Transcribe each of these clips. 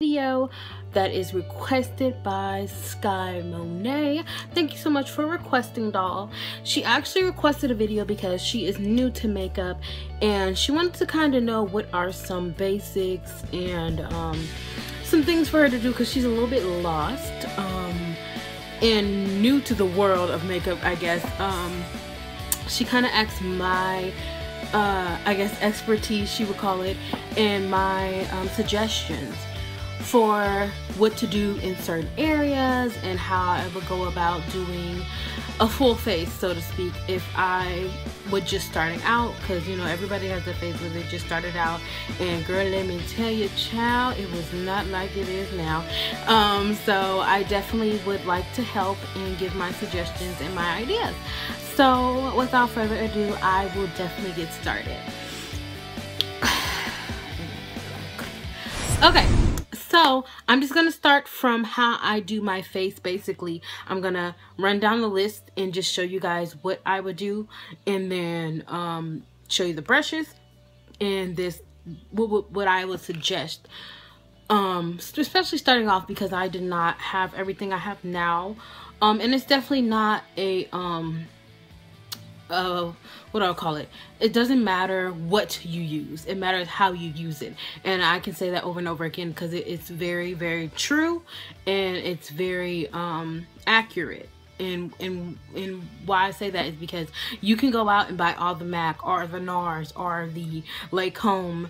video that is requested by Sky Monet. Thank you so much for requesting, doll. She actually requested a video because she is new to makeup and she wanted to kind of know what are some basics and some things for her to do because she's a little bit lost and new to the world of makeup, I guess. She kind of asked my I guess expertise, she would call it, and my suggestions for what to do in certain areas and how I would go about doing a full face, so to speak, if I was just starting out, because you know everybody has a face where they just started out, and girl, let me tell you, child, it was not like it is now. So I definitely would like to help and give my suggestions and my ideas. So without further ado, I will definitely get started. Okay, so I'm just gonna start from how I do my face. Basically, I'm gonna run down the list and just show you guys what I would do, and then show you the brushes and this what I would suggest. Especially starting off because I did not have everything I have now, and it's definitely not a what do I call it? It doesn't matter what you use, it matters how you use it. And I can say that over and over again because it's very, very true, and it's very accurate. And why I say that is because you can go out and buy all the MAC or the NARS or the Lancome.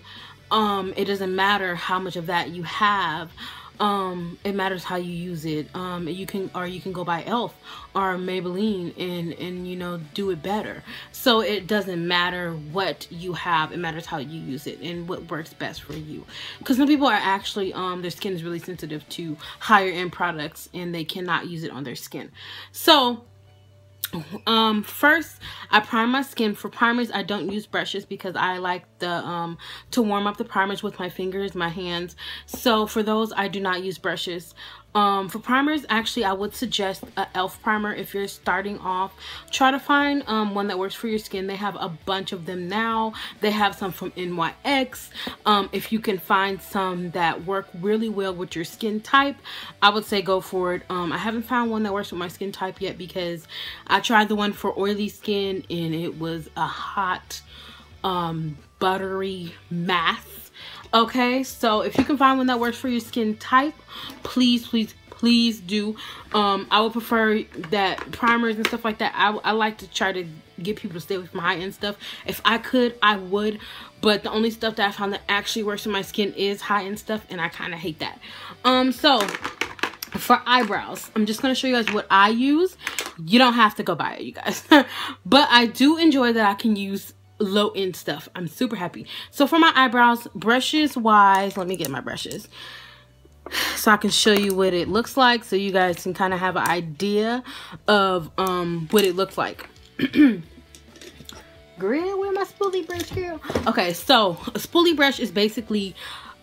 It doesn't matter how much of that you have. It matters how you use it. You can go buy Elf or Maybelline and you know, do it better. So it doesn't matter what you have, it matters how you use it and what works best for you. Because some people are actually their skin is really sensitive to higher end products and they cannot use it on their skin. So first I prime my skin. For primers, I don't use brushes because I like the to warm up the primers with my fingers, my hands. So for those, I do not use brushes. For primers, actually I would suggest a Elf primer if you're starting off. Try to find one that works for your skin. They have a bunch of them now. They have some from NYX. If you can find some that work really well with your skin type, I would say go for it. I haven't found one that works with my skin type yet because I tried the one for oily skin and it was a hot buttery mass. Okay, so if you can find one that works for your skin type, please do. I would prefer that primers and stuff like that. I like to try to get people to stay away from high-end stuff. If I could, I would, but the only stuff that I found that actually works for my skin is high-end stuff, and I kind of hate that. So for eyebrows, I'm just going to show you guys what I use. You don't have to go buy it, you guys. But I do enjoy that I can use low-end stuff. I'm super happy. So for my eyebrows, brushes wise, let me get my brushes so I can show you what it looks like, so you guys can kind of have an idea of what it looks like. Girl, where my spoolie brush, girl? Okay, so a spoolie brush is basically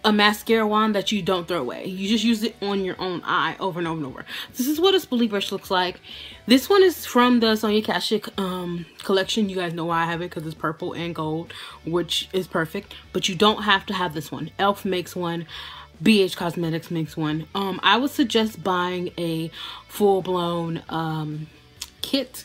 a mascara wand that you don't throw away. You just use it on your own eye over and over and over. This is what a spoolie brush looks like. This one is from the Sonia Kashuk collection. You guys know why I have it, because it's purple and gold, which is perfect. But you don't have to have this one. Elf makes one. BH Cosmetics makes one. I would suggest buying a full-blown kit.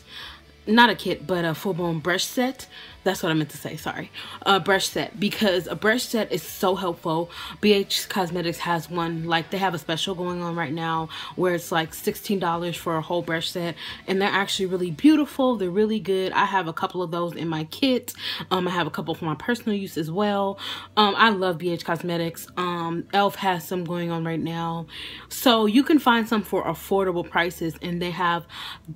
Not a kit, but a full-blown brush set. That's what I meant to say, sorry. A brush set, because a brush set is so helpful. BH Cosmetics has one, like they have a special going on right now where it's like $16 for a whole brush set, and they're actually really beautiful. They're really good. I have a couple of those in my kit. I have a couple for my personal use as well. I love BH Cosmetics. Elf has some going on right now. So you can find some for affordable prices, and they have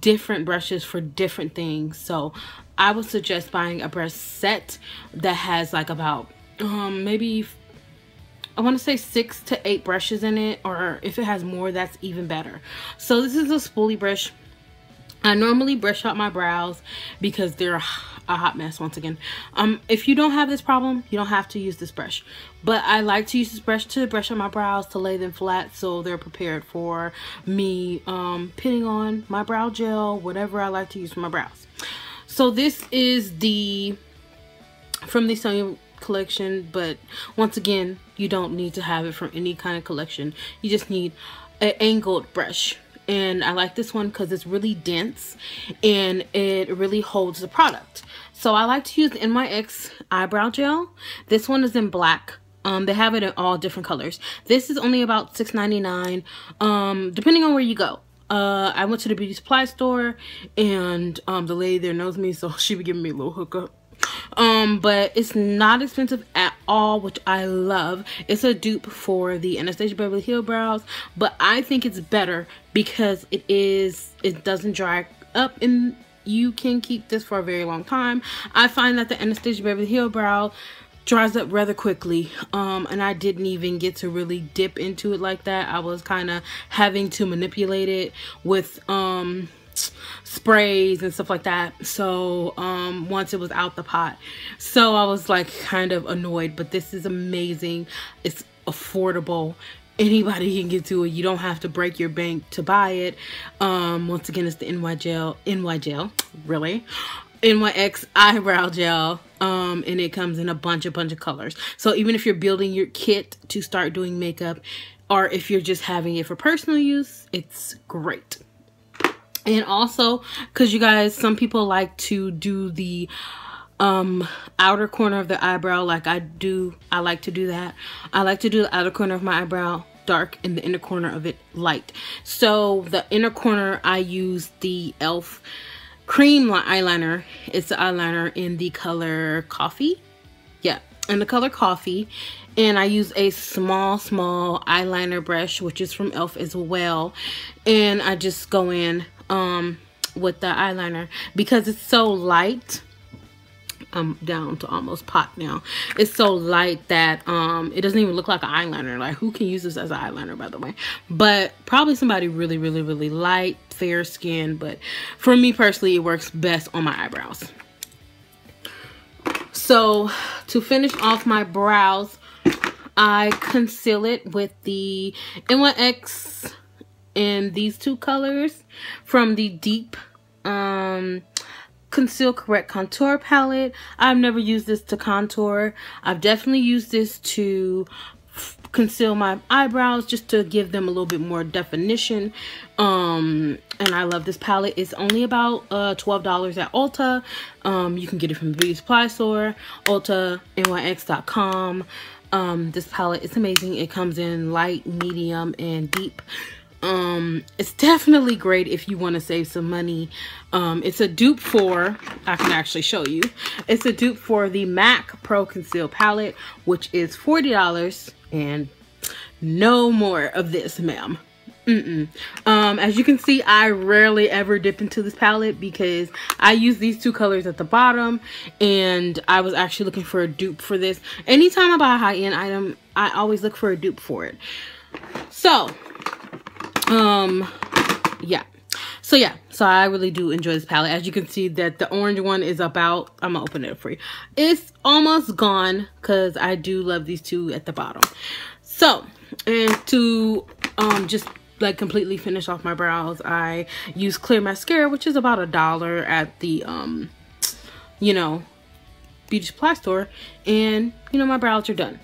different brushes for different things. So I would suggest buying a brush set that has like about maybe, I want to say 6 to 8 brushes in it, or if it has more, that's even better. So this is a spoolie brush. I normally brush out my brows because they're a hot mess once again. If you don't have this problem, you don't have to use this brush, but I like to use this brush to brush out my brows, to lay them flat so they're prepared for me putting on my brow gel, whatever I like to use for my brows. So this is from the Sonia collection, but once again, you don't need to have it from any kind of collection. You just need an angled brush. And I like this one because it's really dense and it really holds the product. So I like to use the NYX eyebrow gel. This one is in black. They have it in all different colors. This is only about $6.99, depending on where you go. I went to the beauty supply store, and the lady there knows me, so she be giving me a little hookup. But it's not expensive at all, which I love. It's a dupe for the Anastasia Beverly Hills brows, but I think it's better because it doesn't dry up, and you can keep this for a very long time. I find that the Anastasia Beverly Hills brow dries up rather quickly, and I didn't even get to really dip into it like that. I was kind of having to manipulate it with sprays and stuff like that. So once it was out the pot, so I was like kind of annoyed. But this is amazing. It's affordable. Anybody can get to it. You don't have to break your bank to buy it. Once again, it's the NYX eyebrow gel, and it comes in a bunch of colors. So even if you're building your kit to start doing makeup, or if you're just having it for personal use, it's great. And also, because you guys, some people like to do the outer corner of the eyebrow like I do. I like to do that. I like to do the outer corner of my eyebrow dark and the inner corner of it light. So the inner corner, I use the e.l.f. cream eyeliner. It's the eyeliner in the color coffee. Yeah, in the color coffee. And I use a small eyeliner brush, which is from e.l.f. as well. And I just go in with the eyeliner because it's so light. I'm down to almost pot now. It's so light that it doesn't even look like an eyeliner. Like, who can use this as an eyeliner, by the way? But probably somebody really light, fair skin. But for me personally, it works best on my eyebrows. So to finish off my brows, I conceal it with the NYX in these two colors from the Deep Conceal Correct Contour palette. I've never used this to contour. I've definitely used this to conceal my eyebrows, just to give them a little bit more definition. And I love this palette. It's only about $12 at Ulta. You can get it from the beauty supply store, Ulta, NYX.com. This palette is amazing. It comes in light, medium, and deep. It's definitely great if you want to save some money. It's a dupe for, I can actually show you, it's a dupe for the MAC Pro Conceal palette, which is $40, and no more of this, ma'am. As you can see, I rarely ever dip into this palette because I use these two colors at the bottom, and I was actually looking for a dupe for this. Anytime I buy a high-end item, I always look for a dupe for it. So so I really do enjoy this palette. As you can see, that the orange one is about, I'm gonna open it for you, it's almost gone because I do love these two at the bottom. So, and to just like completely finish off my brows, I use clear mascara, which is about $1 at the you know, beauty supply store, and you know, my brows are done.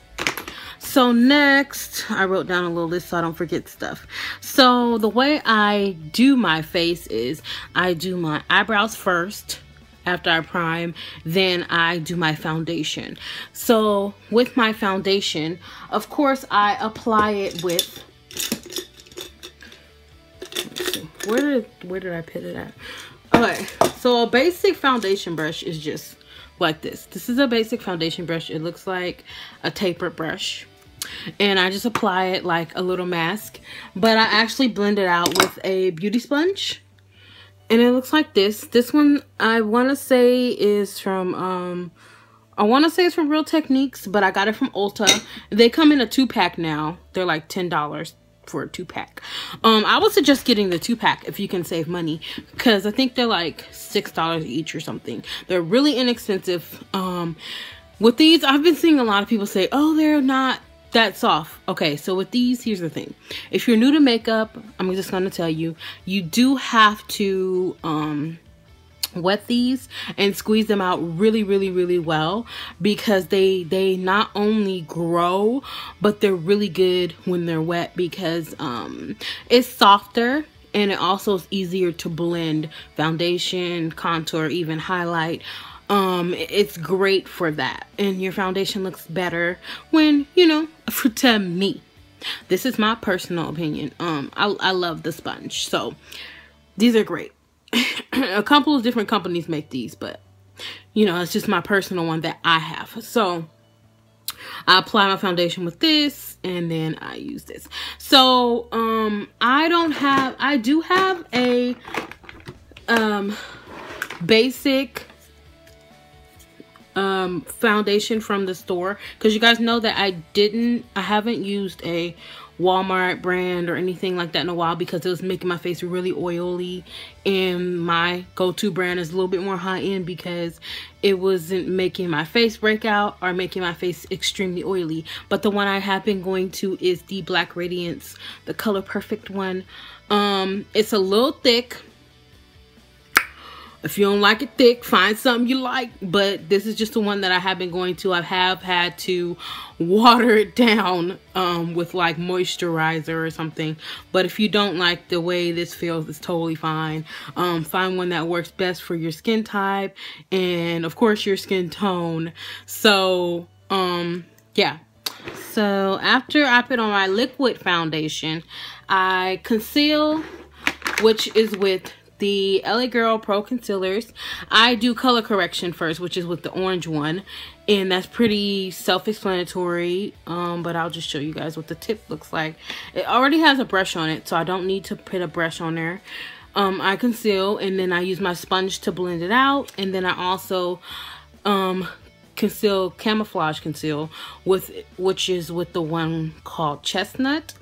So next, I wrote down a little list so I don't forget stuff. So the way I do my face is I do my eyebrows first after I prime, then I do my foundation. So with my foundation, of course, I apply it with, let's see, where did I put it at? Okay, so a basic foundation brush is just like this. This is a basic foundation brush. It looks like a tapered brush. And I just apply it like a little mask, but I actually blend it out with a beauty sponge, and it looks like this. This one I want to say is from it's from Real Techniques, but I got it from Ulta. They come in a 2-pack now. They're like $10 for a 2-pack. I would suggest getting the 2-pack if you can save money, because I think they're like $6 each or something. They're really inexpensive. With these, I've been seeing a lot of people say, oh, they're not that soft. Okay, so with these, here's the thing. If you're new to makeup, I'm just going to tell you, you do have to wet these and squeeze them out really well, because they not only grow, but they're really good when they're wet, because it's softer, and it also is easier to blend foundation, contour, even highlight. It's great for that, and your foundation looks better when, you know, to me. This is my personal opinion. I love the sponge, so these are great. A couple of different companies make these, but you know, it's just my personal one that I have. So I apply my foundation with this, and then I use this. So I do have a basic foundation from the store, because you guys know that I haven't used a Walmart brand or anything like that in a while, because it was making my face really oily, and my go-to brand is a little bit more high-end, because it wasn't making my face break out or making my face extremely oily. But the one I have been going to is the Black Radiance, the Color Perfect one. It's a little thick. If you don't like it thick, find something you like. But this is just the one that I have been going to. I have had to water it down with like moisturizer or something. But if you don't like the way this feels, it's totally fine. Find one that works best for your skin type and of course your skin tone. So yeah. So after I put on my liquid foundation, I conceal, which is with the LA Girl Pro Concealers. I do color correction first, which is with the orange one, and that's pretty self-explanatory, but I'll just show you guys what the tip looks like. It already has a brush on it, so I don't need to put a brush on there. I conceal, and then I use my sponge to blend it out, and then I also camouflage conceal, which is with the one called Chestnut.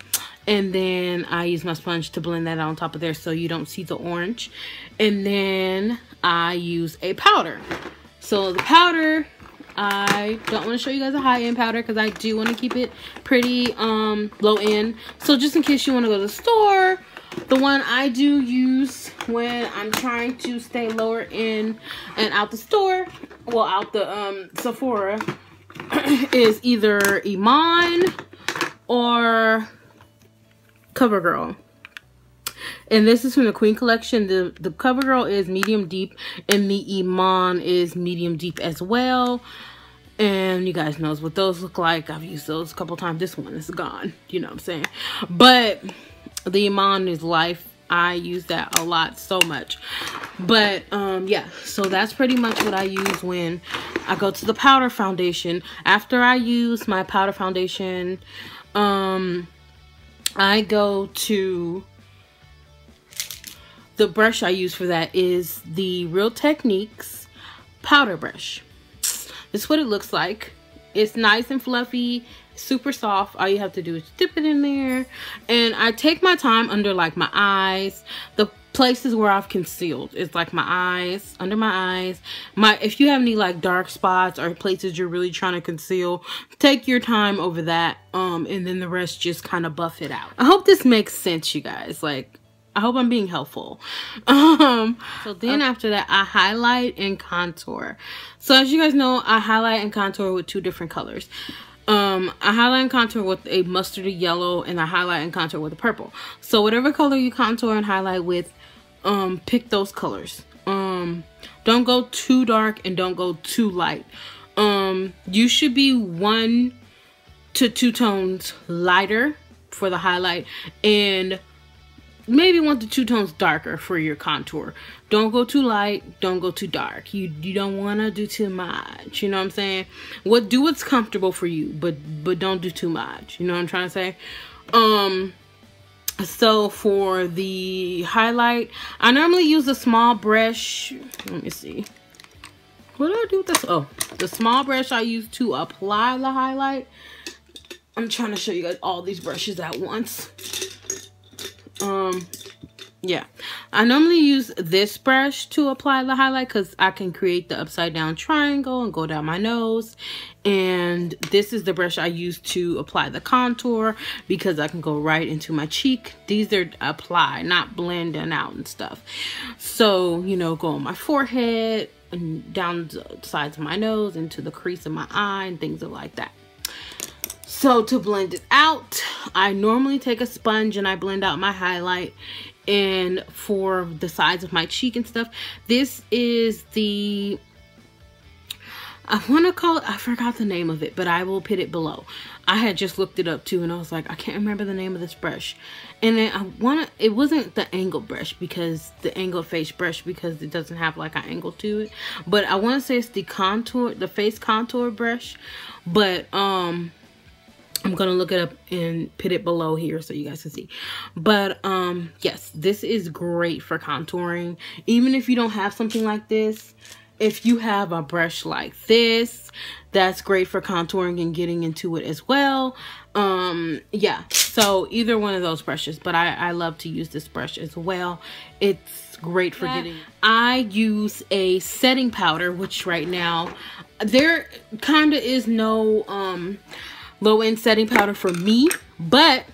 And then I use my sponge to blend that on top of there so you don't see the orange. And then I use a powder. So the powder, I don't want to show you guys a high-end powder because I do want to keep it pretty low-end. So just in case you want to go to the store, the one I do use when I'm trying to stay lower in and out the store, well, out the Sephora, is either Iman or CoverGirl. And this is from the Queen collection. The CoverGirl is medium deep, and the Iman is medium deep as well. And you guys know what those look like. I've used those a couple times. This one is gone, you know what I'm saying. But the Iman is life. I use that a lot, so much. But yeah, so that's pretty much what I use when I go to the powder foundation. After I use my powder foundation, I go to the brush I use for that is the Real Techniques powder brush. This is what it looks like. It's nice and fluffy, super soft. All you have to do is dip it in there, and I take my time under like my eyes, the places where I've concealed. It's like my eyes, under my eyes. If you have any like dark spots or places you're really trying to conceal, take your time over that, and then the rest just kind of buff it out. I hope this makes sense, you guys. Like, I hope I'm being helpful. So then after that, I highlight and contour. So as you guys know, I highlight and contour with two different colors. I highlight and contour with a mustardy yellow, and I highlight and contour with a purple. So whatever color you contour and highlight with, pick those colors. Don't go too dark and don't go too light. You should be 1 to 2 tones lighter for the highlight, and maybe 1 to 2 tones darker for your contour. Don't go too light, don't go too dark. You don't want to do too much, you know what I'm saying? Do what's comfortable for you, but don't do too much, you know what I'm trying to say? So for the highlight, I normally use a small brush. Let me see, what do I do with this? Oh, the small brush I use to apply the highlight. I'm trying to show you guys all these brushes at once. Yeah, I normally use this brush to apply the highlight because I can create the upside down triangle and go down my nose. And this is the brush I use to apply the contour because I can go right into my cheek. These are apply, not blending out and stuff. So, you know, go on my forehead and down the sides of my nose, into the crease of my eye and things like that. So to blend it out, I normally take a sponge and I blend out my highlight. And for the sides of my cheek and stuff, this is the, I want to call it, I forgot the name of it, but I will put it below. I had just looked it up too, and I was like, I can't remember the name of this brush. And then it wasn't the angle brush, because the angled face brush, because it doesn't have like an angle to it. But I want to say it's the contour, the face contour brush. But I'm gonna look it up and put it below here so you guys can see. But yes, this is great for contouring. Even if you don't have something like this, if you have a brush like this, that's great for contouring and getting into it as well. Yeah, so either one of those brushes, but I love to use this brush as well. It's great for getting. I use a setting powder, which right now there kind of is no low-end setting powder for me, but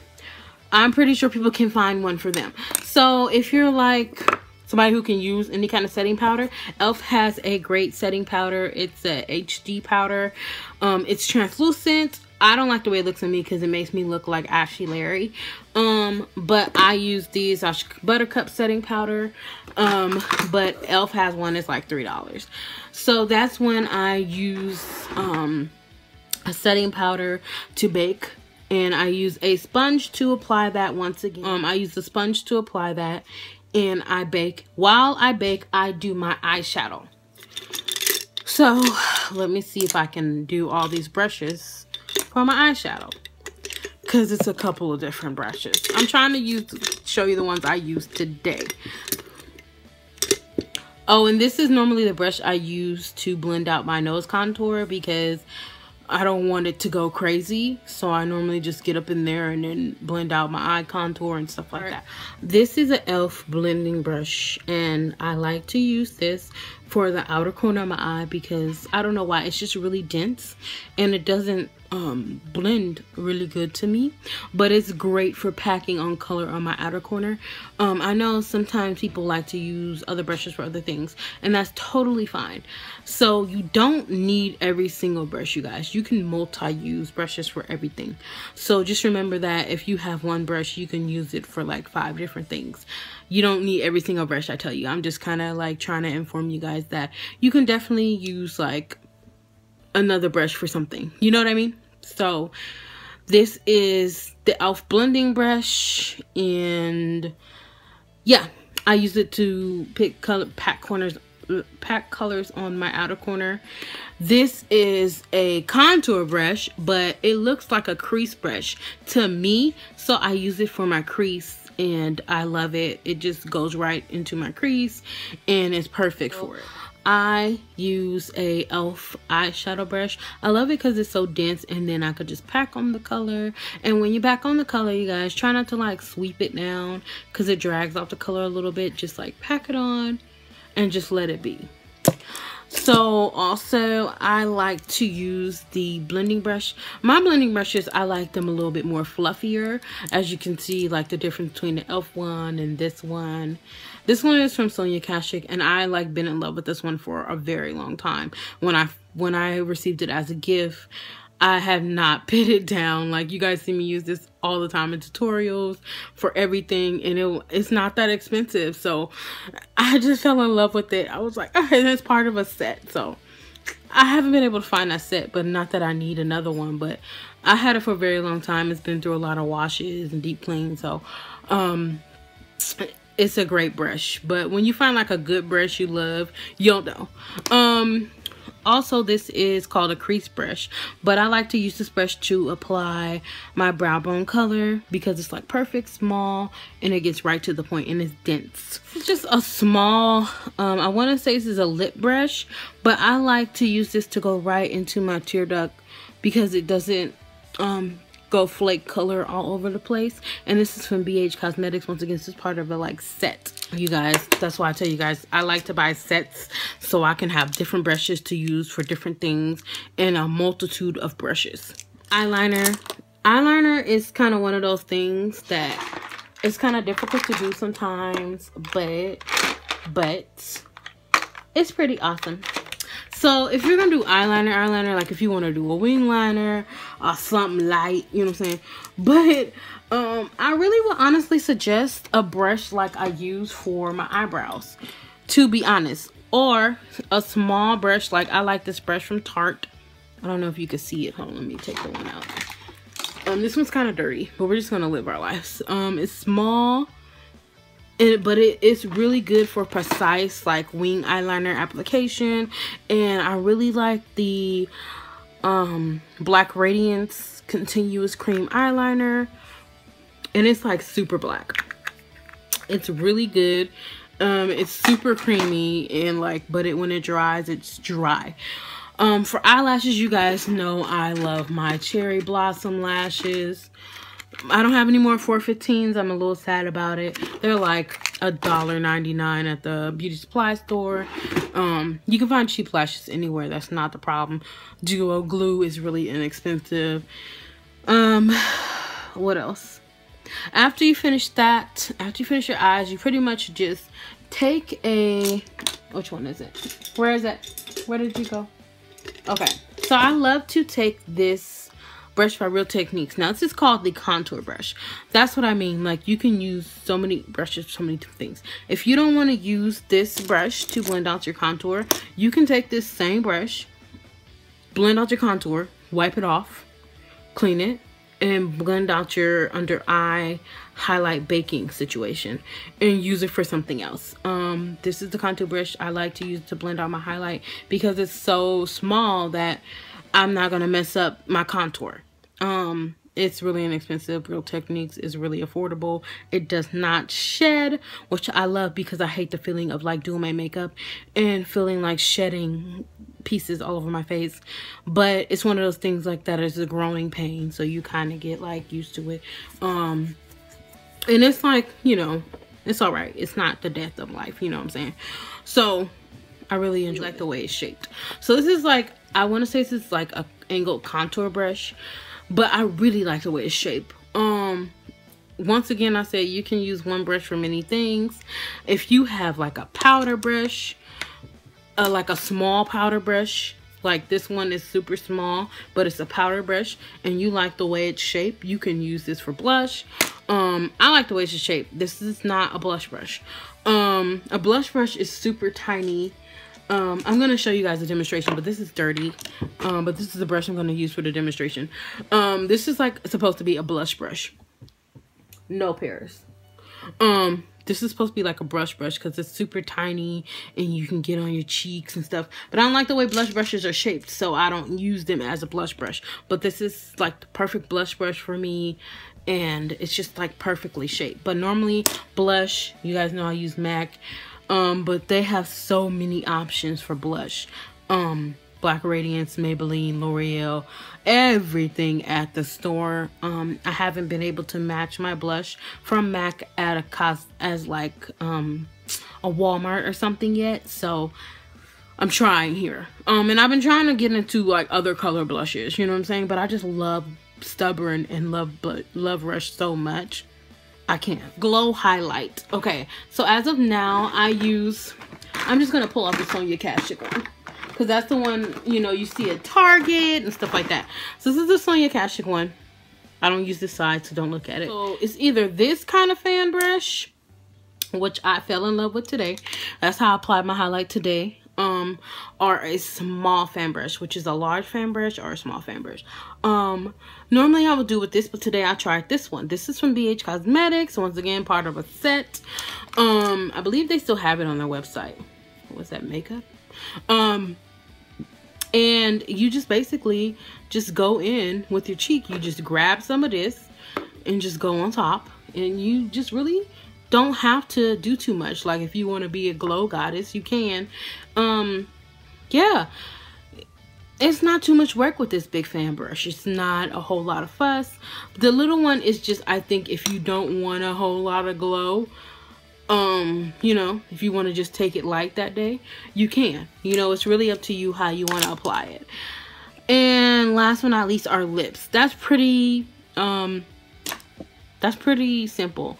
I'm pretty sure people can find one for them. So if you're like somebody who can use any kind of setting powder, e.l.f. has a great setting powder. It's a HD powder. It's translucent. I don't like the way it looks on me because it makes me look like Ashley Larry. But I use these Buttercup setting powder. But e.l.f. has one that's like $3. So that's when I use a setting powder to bake, and I use a sponge to apply that. Once again, I use the sponge to apply that, and I bake. While I bake, I do my eyeshadow. So let me see if I can do all these brushes for my eyeshadow, because it's a couple of different brushes. I'm trying to show you the ones I use today. Oh, and this is normally the brush I use to blend out my nose contour, because I don't want it to go crazy, so I normally just get up in there and then blend out my eye contour and stuff like that. This is an e.l.f. blending brush, and I like to use this for the outer corner of my eye because I don't know why, it's just really dense and it doesn't blend really good to me, but it's great for packing on color on my outer corner. I know sometimes people like to use other brushes for other things, and that's totally fine. So you don't need every single brush, you guys. You can multi-use brushes for everything. So just remember that if you have one brush, you can use it for like 5 different things. You don't need every single brush, I tell you. I'm just kind of like trying to inform you guys that you can definitely use like another brush for something, you know what I mean? So this is the e.l.f. blending brush, and yeah, I use it to pack colors on my outer corner. This is a contour brush, but it looks like a crease brush to me, so I use it for my crease, and I love it. It just goes right into my crease and it's perfect for it. I use a e.l.f. eyeshadow brush. I love it because it's so dense, and then I could just pack on the color. And when you pack on the color, you guys, try not to like sweep it down because it drags off the color a little bit. Just like pack it on and just let it be. So also I like to use the blending brush. My blending brushes, I like them a little bit more fluffier. As you can see, like the difference between the e.l.f. one and this one. This one is from Sonia Kashuk, and I like been in love with this one for a very long time. When I received it as a gift, I have not put it down. Like, you guys see me use this all the time in tutorials for everything, and it's not that expensive. So I just fell in love with it. I was like, okay, that's part of a set. So I haven't been able to find that set, but not that I need another one, but I had it for a very long time. It's been through a lot of washes and deep cleans. So it's a great brush. But when you find like a good brush you love, you'll know. Also, this is called a crease brush, but I like to use this brush to apply my brow bone color because it's like perfect, small, and it gets right to the point, and it's dense. It's just a small, I want to say this is a lip brush, but I like to use this to go right into my tear duct because it doesn't go flake color all over the place. And this is from BH Cosmetics. Once again, this is part of a like set, you guys. That's why I tell you guys I like to buy sets so I can have different brushes to use for different things and a multitude of brushes. Eyeliner is kind of one of those things that it's kind of difficult to do sometimes, but it's pretty awesome. So if you're gonna do eyeliner, like if you want to do a wing liner or something light, you know what I'm saying? But I really would honestly suggest a brush like I use for my eyebrows, to be honest, or a small brush. Like I like this brush from Tarte. I don't know if you can see it. Hold on, let me take the one out. This one's kind of dirty, but we're just gonna live our lives. It's small. But it's really good for precise like wing eyeliner application. And I really like the Black Radiance Continuous Cream Eyeliner, and it's like super black. It's really good. It's super creamy, and like, but when it dries, it's dry. For eyelashes, you guys know I love my Cherry Blossom lashes. I don't have any more 415s. I'm a little sad about it. They're like $1.99 at the beauty supply store. You can find cheap lashes anywhere. That's not the problem. Duo glue is really inexpensive. What else? After you finish that, after you finish your eyes, you pretty much just take a, which one is it? Where is it? Where did you go? Okay, so I love to take this brush by Real Techniques. Now this is called the contour brush. That's what I mean. Like you can use so many brushes for so many different things. If you don't want to use this brush to blend out your contour, you can take this same brush, blend out your contour, wipe it off, clean it, and blend out your under eye highlight baking situation and use it for something else. This is the contour brush I like to use to blend out my highlight because it's so small that I'm not gonna mess up my contour. It's really inexpensive. Real Techniques is really affordable. It does not shed, which I love because I hate the feeling of like doing my makeup and feeling like shedding pieces all over my face. But it's one of those things like that is a growing pain, so you kind of get like used to it. And it's like, you know, it's all right. It's not the death of life, you know what I'm saying? So I really enjoy like the way it's shaped. So this is like, I want to say this is like a angled contour brush, but I really like the way it's shaped. Once again, I said you can use one brush for many things. If you have like a powder brush, like a small powder brush, like this one is super small, but it's a powder brush, and you like the way it's shaped, you can use this for blush. I like the way it's shaped. This is not a blush brush. A blush brush is super tiny. I'm gonna show you guys a demonstration, but this is dirty. But this is the brush I'm gonna use for the demonstration. This is like supposed to be a blush brush. No pairs. This is supposed to be like a brush because it's super tiny and you can get on your cheeks and stuff. But I don't like the way blush brushes are shaped, so I don't use them as a blush brush. But this is like the perfect blush brush for me, and it's just like perfectly shaped. But normally blush, you guys know I use MAC. But they have so many options for blush. Black Radiance, Maybelline, L'Oreal, everything at the store. I haven't been able to match my blush from MAC at a cost as like a Walmart or something yet, so I'm trying here. And I've been trying to get into like other color blushes, you know what I'm saying? But I just love Stubborn and love Rush so much. I can't. Glow highlight. Okay, so as of now, I'm just gonna pull out the Sonia Kashuk one, because that's the one, you know, you see at Target and stuff like that. So this is the Sonia Kashuk one. I don't use this side, so don't look at it. So it's either this kind of fan brush, which I fell in love with today. That's how I applied my highlight today. Or a small fan brush, which is a large fan brush or a small fan brush. Normally I would do with this, but today I tried this one. This is from BH Cosmetics, once again part of a set. I believe they still have it on their website. Was that makeup? And you just basically just go in with your cheek. You just grab some of this and just go on top, and you just really don't have to do too much. Like if you want to be a glow goddess, you can. Yeah, it's not too much work with this big fan brush. It's not a whole lot of fuss. The little one is just, I think, if you don't want a whole lot of glow, you know, if you want to just take it light that day, you can. You know, it's really up to you how you want to apply it. And last but not least, our lips. That's pretty simple.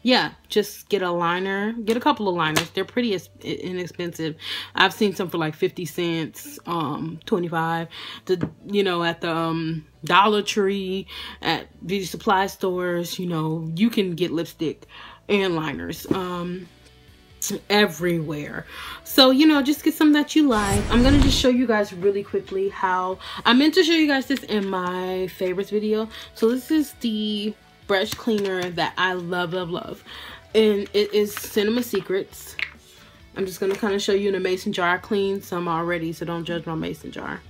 Yeah, just get a liner, get a couple of liners. They're pretty inexpensive. I've seen some for like 50 cents, 25, you know, at the Dollar Tree, at beauty supply stores. You know, you can get lipstick and liners everywhere. So, you know, just get some that you like. I'm gonna just show you guys really quickly how I meant to show you guys this in my favorites video. So this is the brush cleaner that I love, and it is Cinema Secrets. I'm just gonna kind of show you in a mason jar. I cleaned some already, so don't judge my mason jar.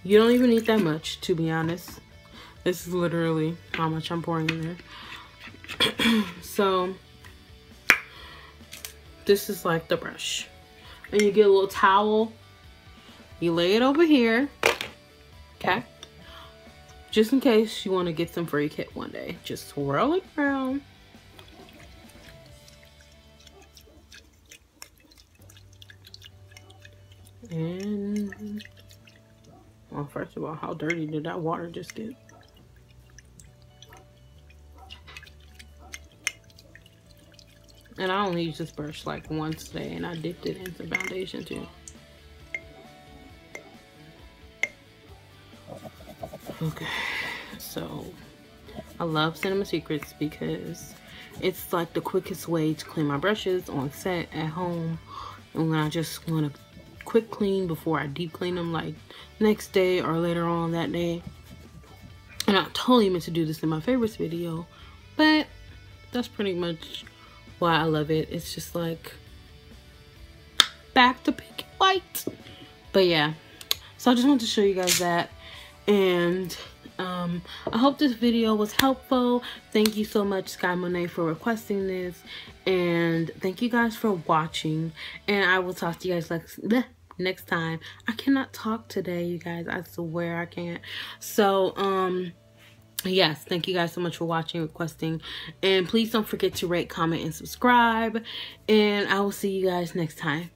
You don't even need that much, to be honest. This is literally how much I'm pouring in there. So this is like the brush, and you get a little towel, you lay it over here, okay, just in case you want to get some free kit one day. Just swirl it around. And, well, first of all, how dirty did that water just get? And I only use this brush like once a day, and I dipped it in some foundation too. Okay, so I love Cinema Secrets because it's like the quickest way to clean my brushes on set, at home, and when I just want to quick clean before I deep clean them, like next day or later on that day. And I totally meant to do this in my favorites video, but that's pretty much why I love it. It's just like back to pink and white. But yeah, so I just wanted to show you guys that. And I hope this video was helpful. Thank you so much, Sky Monet, for requesting this, and thank you guys for watching, and I will talk to you guys next time. I cannot talk today, you guys. I swear I can't. So yes, thank you guys so much for watching, requesting, and please don't forget to rate, comment, and subscribe, and I will see you guys next time.